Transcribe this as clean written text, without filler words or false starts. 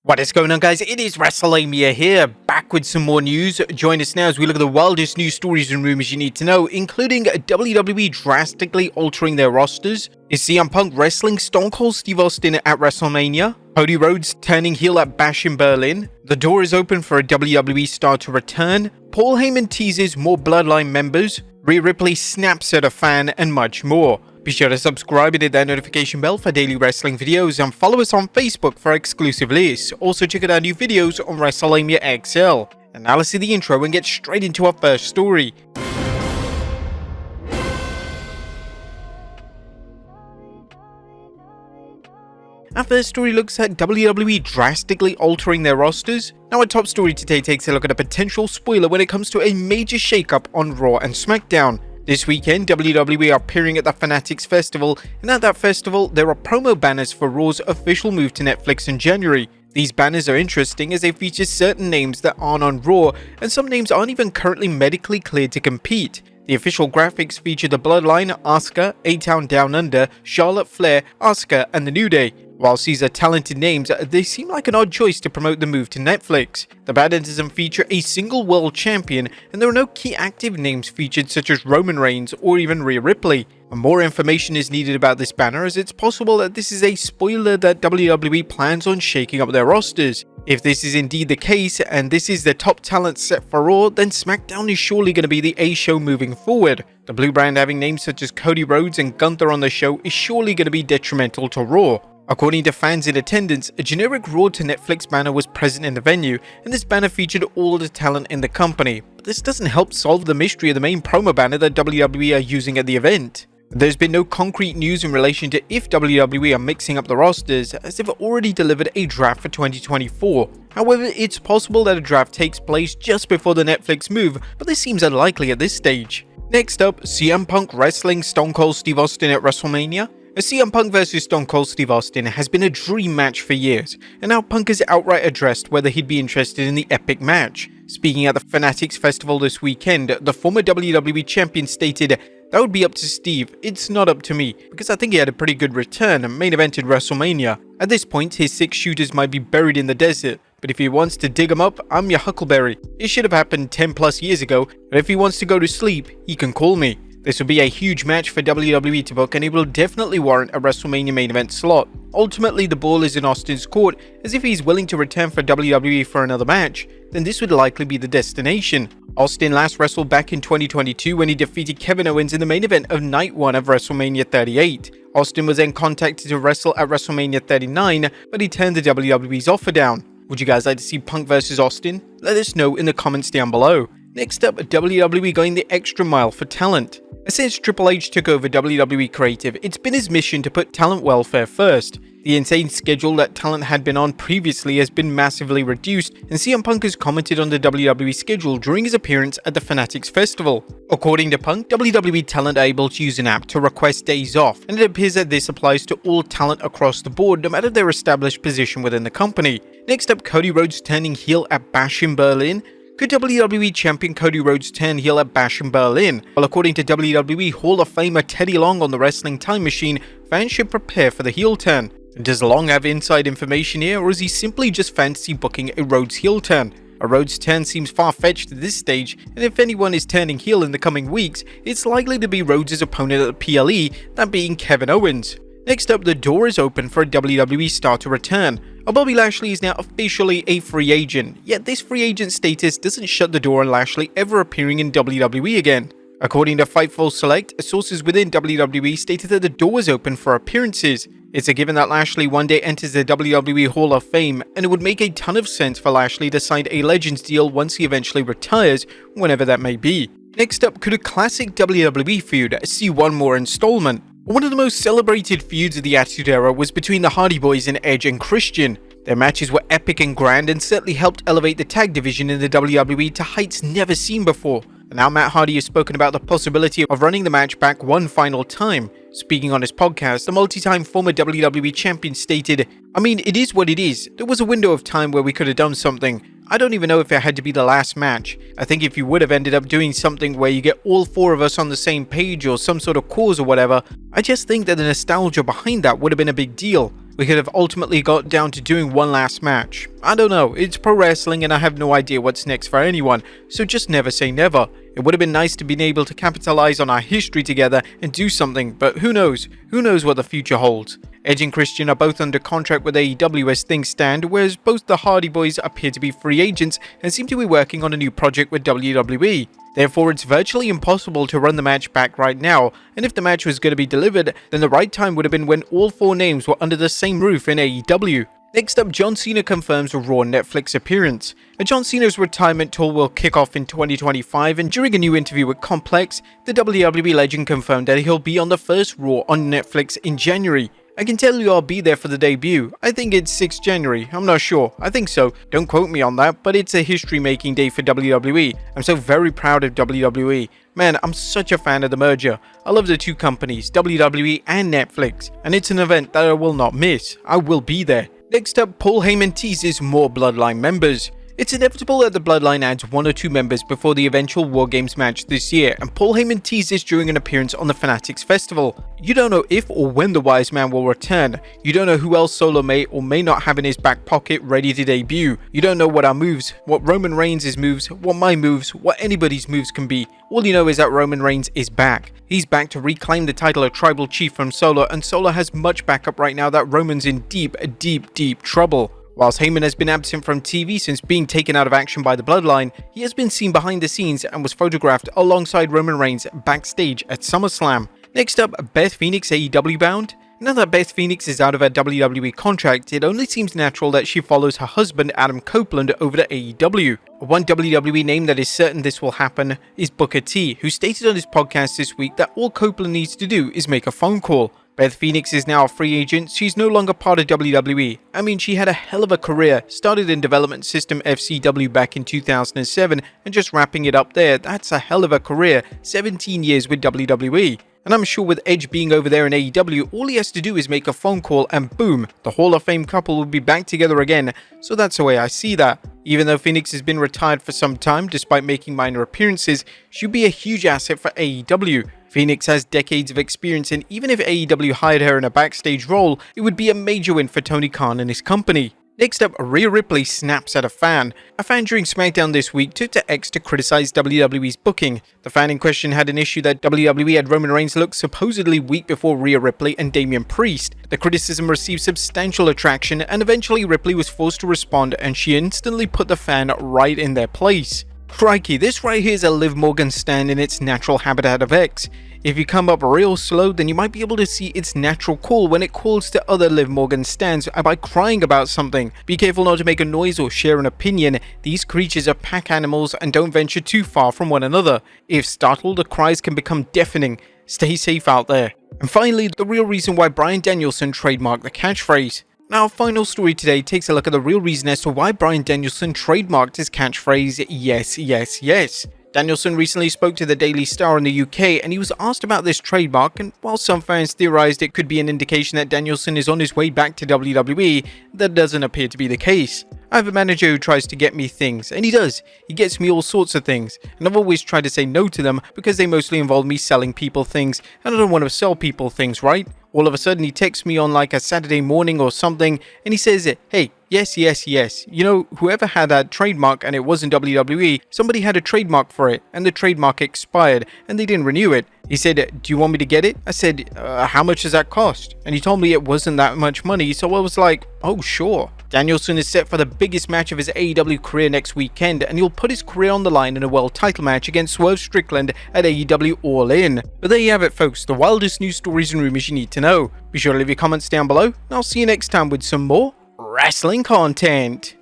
What is going on, guys? It is Wrestlelamia here, back with some more news. Join us now as we look at the wildest news stories and rumors you need to know, including WWE drastically altering their rosters. Is CM Punk wrestling Stone Cold Steve Austin at WrestleMania? Cody Rhodes turning heel at Bash in Berlin? The door is open for a WWE star to return? Paul Heyman teases more Bloodline members? Rhea Ripley snaps at a fan, and much more. Be sure to subscribe and hit that notification bell for daily wrestling videos, and follow us on Facebook for exclusive lists. Also check out our new videos on Wrestlelamia XL. And now let's see the intro and get straight into our first story. Our first story looks at WWE drastically altering their rosters. Now our top story today takes a look at a potential spoiler when it comes to a major shakeup on Raw and SmackDown. This weekend, WWE are appearing at the Fanatics Festival, and at that festival, there are promo banners for Raw's official move to Netflix in January. These banners are interesting as they feature certain names that aren't on Raw, and some names aren't even currently medically cleared to compete. The official graphics feature the Bloodline, Asuka, A-Town Down Under, Charlotte Flair, Asuka, and The New Day. Whilst these are talented names, they seem like an odd choice to promote the move to Netflix. The banner doesn't feature a single world champion, and there are no key active names featured such as Roman Reigns or even Rhea Ripley. And more information is needed about this banner, as it's possible that this is a spoiler that WWE plans on shaking up their rosters. If this is indeed the case, and this is the top talent set for Raw, then SmackDown is surely going to be the A show moving forward. The blue brand having names such as Cody Rhodes and Gunther on the show is surely going to be detrimental to Raw. According to fans in attendance, a generic Raw to Netflix banner was present in the venue, and this banner featured all the talent in the company. But this doesn't help solve the mystery of the main promo banner that WWE are using at the event. There's been no concrete news in relation to if WWE are mixing up the rosters, as they've already delivered a draft for 2024. However, it's possible that a draft takes place just before the Netflix move, but this seems unlikely at this stage. Next up, CM Punk wrestling Stone Cold Steve Austin at WrestleMania. A CM Punk vs Stone Cold Steve Austin has been a dream match for years, and now Punk has outright addressed whether he'd be interested in the epic match. Speaking at the Fanatics Festival this weekend, the former WWE Champion stated, "That would be up to Steve, it's not up to me, because I think he had a pretty good return and main evented WrestleMania. At this point, his 6 shooters might be buried in the desert, but if he wants to dig them up, I'm your Huckleberry. It should have happened 10 plus years ago, but if he wants to go to sleep, he can call me." This would be a huge match for WWE to book, and it will definitely warrant a WrestleMania main event slot. Ultimately, the ball is in Austin's court, as if he's willing to return for WWE for another match, then this would likely be the destination. Austin last wrestled back in 2022 when he defeated Kevin Owens in the main event of Night 1 of WrestleMania 38. Austin was then contacted to wrestle at WrestleMania 39, but he turned the WWE's offer down. Would you guys like to see Punk vs Austin? Let us know in the comments down below. Next up, WWE going the extra mile for talent. Since Triple H took over WWE Creative, it's been his mission to put talent welfare first. The insane schedule that talent had been on previously has been massively reduced, and CM Punk has commented on the WWE schedule during his appearance at the Fanatics Festival. According to Punk, WWE talent are able to use an app to request days off, and it appears that this applies to all talent across the board, no matter their established position within the company. Next up, Cody Rhodes turning heel at Bash in Berlin. Could WWE Champion Cody Rhodes turn heel at Bash in Berlin? Well, according to WWE Hall of Famer Teddy Long on the Wrestling Time Machine, fans should prepare for the heel turn. Does Long have inside information here, or is he simply just fancy booking a Rhodes heel turn? A Rhodes turn seems far-fetched at this stage, and if anyone is turning heel in the coming weeks, it's likely to be Rhodes' opponent at the PLE, that being Kevin Owens. Next up, the door is open for a WWE star to return. Bobby Lashley is now officially a free agent, yet this free agent status doesn't shut the door on Lashley ever appearing in WWE again. According to Fightful Select, sources within WWE stated that the door is open for appearances. It's a given that Lashley one day enters the WWE Hall of Fame, and it would make a ton of sense for Lashley to sign a Legends deal once he eventually retires, whenever that may be. Next up, could a classic WWE feud see one more installment? One of the most celebrated feuds of the Attitude Era was between the Hardy Boys and Edge and Christian. Their matches were epic and grand and certainly helped elevate the tag division in the WWE to heights never seen before. And now Matt Hardy has spoken about the possibility of running the match back one final time. Speaking on his podcast, the multi-time former WWE champion stated, "I mean, it is what it is. There was a window of time where we could have done something. I don't even know if it had to be the last match. I think if you would have ended up doing something where you get all 4 of us on the same page or some sort of cause or whatever, I just think that the nostalgia behind that would have been a big deal. we could have ultimately got down to doing one last match. I don't know, it's pro wrestling and I have no idea what's next for anyone, so just never say never. It would have been nice to be able to capitalize on our history together and do something, but who knows? Who knows what the future holds? Edge and Christian are both under contract with AEW as things stand, whereas both the Hardy Boys appear to be free agents and seem to be working on a new project with WWE. Therefore, it's virtually impossible to run the match back right now, and if the match was going to be delivered, then the right time would have been when all four names were under the same roof in AEW. Next up, John Cena confirms a Raw Netflix appearance. John Cena's retirement tour will kick off in 2025, and during a new interview with Complex, the WWE legend confirmed that he'll be on the first Raw on Netflix in January. I can tell you I'll be there for the debut. I think it's 6th January, I'm not sure. I think so. Don't quote me on that, but it's a history-making day for WWE. I'm so very proud of WWE. Man, I'm such a fan of the merger. I love the two companies, WWE and Netflix, and it's an event that I will not miss. I will be there. Next up, Paul Heyman teases more Bloodline members. It's inevitable that the Bloodline adds one or two members before the eventual War Games match this year, and Paul Heyman teased this during an appearance on the Fanatics Festival. You don't know if or when the Wise Man will return. You don't know who else Solo may or may not have in his back pocket ready to debut. You don't know what our moves, what Roman Reigns' moves, what my moves, what anybody's moves can be. All you know is that Roman Reigns is back. He's back to reclaim the title of Tribal Chief from Solo, and Solo has much backup right now that Roman's in deep trouble. Whilst Heyman has been absent from TV since being taken out of action by the Bloodline, he has been seen behind the scenes and was photographed alongside Roman Reigns backstage at SummerSlam. Next up, Beth Phoenix AEW-Bound. Now that Beth Phoenix is out of her WWE contract, it only seems natural that she follows her husband Adam Copeland over to AEW. One WWE name that is certain this will happen is Booker T, who stated on his podcast this week that all Copeland needs to do is make a phone call. Beth Phoenix is now a free agent, she's no longer part of WWE. I mean, she had a hell of a career, started in Development System FCW back in 2007, and just wrapping it up there, that's a hell of a career, 17 years with WWE. And I'm sure with Edge being over there in AEW, all he has to do is make a phone call and boom, the Hall of Fame couple will be back together again, so that's the way I see that. Even though Phoenix has been retired for some time despite making minor appearances, she'll be a huge asset for AEW. Phoenix has decades of experience, and even if AEW hired her in a backstage role, it would be a major win for Tony Khan and his company. Next up, Rhea Ripley snaps at a fan. A fan during SmackDown this week took to X to criticize WWE's booking. The fan in question had an issue that WWE had Roman Reigns look supposedly weak before Rhea Ripley and Damian Priest. The criticism received substantial attraction, and eventually Ripley was forced to respond, and she instantly put the fan right in their place. Crikey, this right here is a Liv Morgan stand in its natural habitat of X. If you come up real slow, then you might be able to see its natural call when it calls to other Liv Morgan stands by crying about something. Be careful not to make a noise or share an opinion. These creatures are pack animals and don't venture too far from one another. If startled, the cries can become deafening. Stay safe out there. And finally, the real reason why Bryan Danielson trademarked the catchphrase. Now, our final story today takes a look at the real reason as to why Bryan Danielson trademarked his catchphrase, yes, yes, yes. Danielson recently spoke to the Daily Star in the UK, and he was asked about this trademark, and while some fans theorized it could be an indication that Danielson is on his way back to WWE, that doesn't appear to be the case. I have a manager who tries to get me things, and he does. He gets me all sorts of things, and I've always tried to say no to them because they mostly involve me selling people things, and I don't want to sell people things, right? All of a sudden he texts me on like a Saturday morning or something, and he says, hey, yes, yes, yes. You know, whoever had that trademark and it wasn't WWE, somebody had a trademark for it, and the trademark expired, and they didn't renew it. He said, do you want me to get it? I said, how much does that cost? And he told me it wasn't that much money, so I was like, oh, sure. Danielson is set for the biggest match of his AEW career next weekend, and he'll put his career on the line in a world title match against Swerve Strickland at AEW All In. But there you have it, folks, the wildest news stories and rumors you need to know. Be sure to leave your comments down below, and I'll see you next time with some more wrestling content.